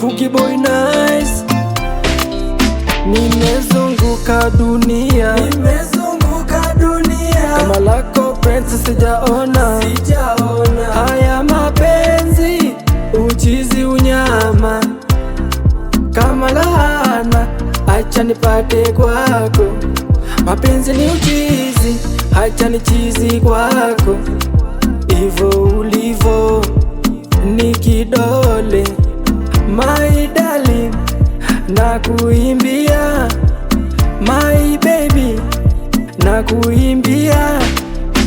Cookie Boy Nice. Nimezunguka dunia, kama lako penzi sijaona. Haya mapenzi uchizi unyama, kama laana acha nipate kwako. Mapenzi ni uchizi, acha nichizi kwako. Ivo ulivo ni kidole, my darling, na kuimbia my baby, na kuimbia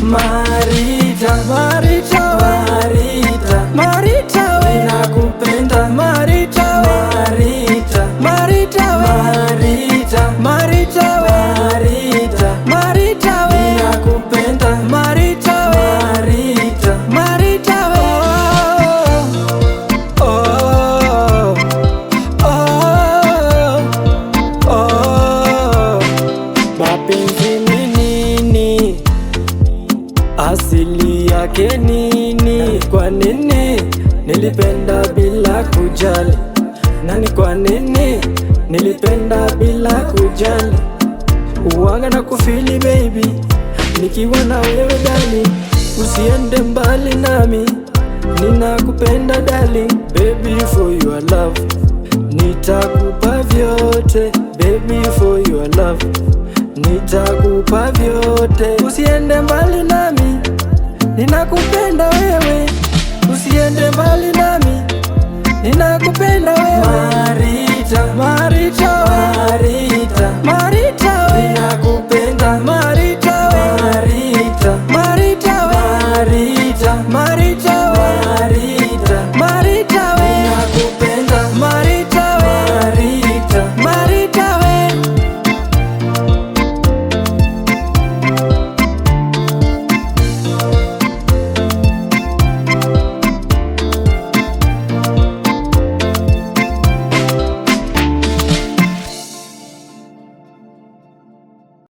Marita, Marita, Marita, Marita, we nakupenda Marita, Marita, Marita, Marita, Marita, Marita, Marita, we nakupenda Marita, Marita, Marita, we oh, oh, oh. Mapenzi ni nini? Asili yake nini? Kwa nini nilipenda bila kujali? Nani kwa nini nilipenda bila kujali? Uwanga na kufili baby, nikiwa na wewe darling. Usiende mbali nami, ninakupenda darling. Baby for your love, nitakupa vyote. Baby for your love, nitakupa vyote. Usiende mbali nami, ninakupenda wewe. Usiende mbali nami, ninakupenda wewe. Marita, Marita, Marita, Marita, ninakupenda Marita, Marita, Marita, Marita, Marita.